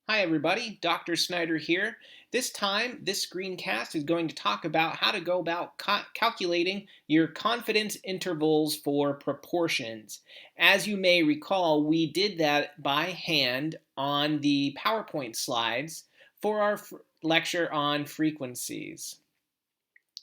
Hi everybody, Dr. Snyder here. This time, this screencast is going to talk about how to go about calculating your confidence intervals for proportions. As you may recall, we did that by hand on the PowerPoint slides for our lecture on frequencies.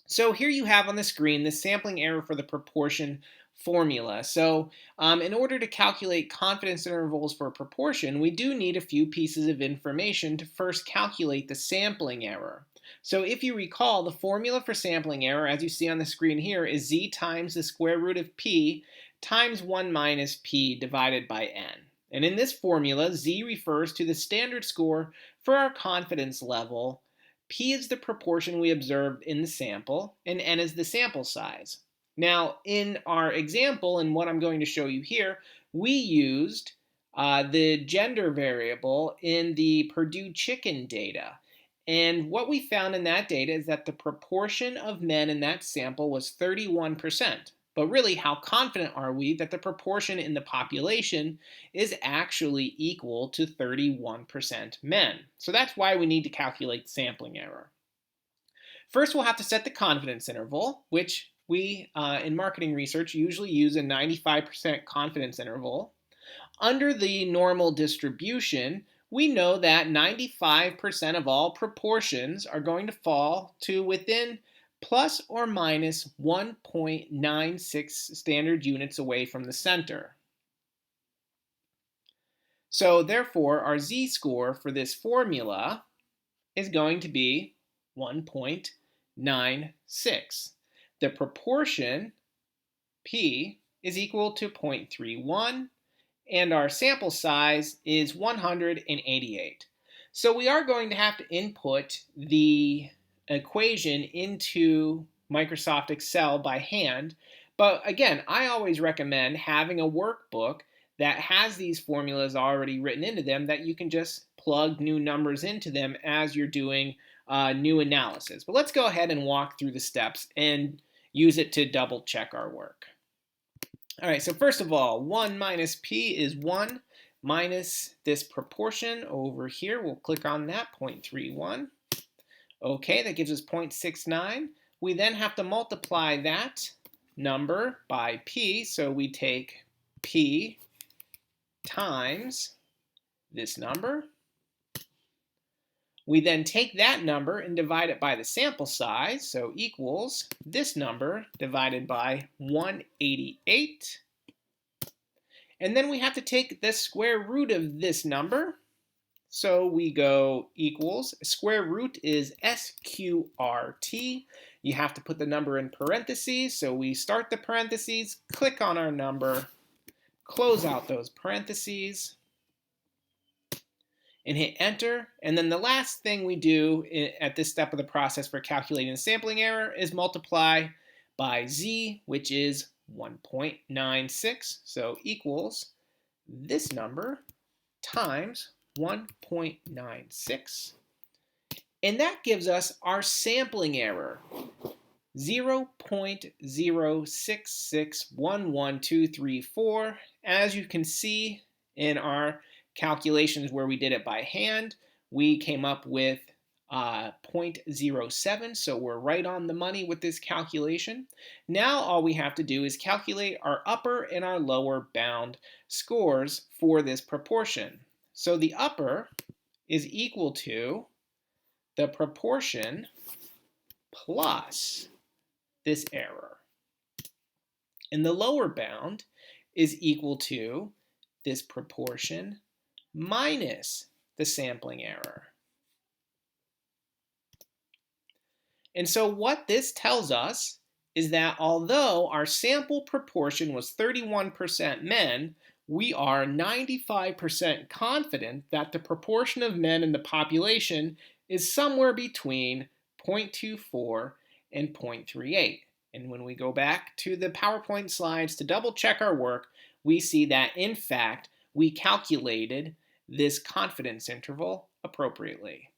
So here you have on the screen the sampling error for the proportion formula. So in order to calculate confidence intervals for a proportion, we do need a few pieces of information to first calculate the sampling error. So if you recall, the formula for sampling error, as you see on the screen here, is z times the square root of p times 1 minus p divided by n. And in this formula, z refers to the standard score for our confidence level. P is the proportion we observed in the sample, and n is the sample size. Now, in our example, and what I'm going to show you here, we used the gender variable in the Purdue chicken data. And what we found in that data is that the proportion of men in that sample was 31%. But really, how confident are we that the proportion in the population is actually equal to 31% men? So that's why we need to calculate sampling error. First, we'll have to set the confidence interval, which we in marketing research usually use a 95% confidence interval. Under the normal distribution, we know that 95% of all proportions are going to fall to within plus or minus 1.96 standard units away from the center. So therefore, our z-score for this formula is going to be 1.96. The proportion, p, is equal to 0.31, and our sample size is 188. So we are going to have to input the equation into Microsoft Excel by hand. But again, I always recommend having a workbook that has these formulas already written into them that you can just plug new numbers into them as you're doing new analysis. But let's go ahead and walk through the steps and use it to double check our work. All right, so first of all, 1 minus p is 1 minus this proportion over here. We'll click on that, 0.31. Okay, that gives us 0.69. We then have to multiply that number by p, so we take p times this number. We then take that number and divide it by the sample size, so equals this number divided by 188. And then we have to take the square root of this number. So we go equals, square root is SQRT. You have to put the number in parentheses. So we start the parentheses, click on our number, close out those parentheses, and hit enter. And then the last thing we do at this step of the process for calculating the sampling error is multiply by z, which is 1.96, so equals this number times 1.96. And that gives us our sampling error, 0.066112234. As you can see in our calculations where we did it by hand, we came up with 0.07, so we're right on the money with this calculation. Now all we have to do is calculate our upper and our lower bound scores for this proportion. So the upper is equal to the proportion plus this error. And the lower bound is equal to this proportion minus the sampling error. And so what this tells us is that although our sample proportion was 31% men, we are 95% confident that the proportion of men in the population is somewhere between 0.24 and 0.38. And when we go back to the PowerPoint slides to double check our work, we see that in fact we calculated this confidence interval appropriately.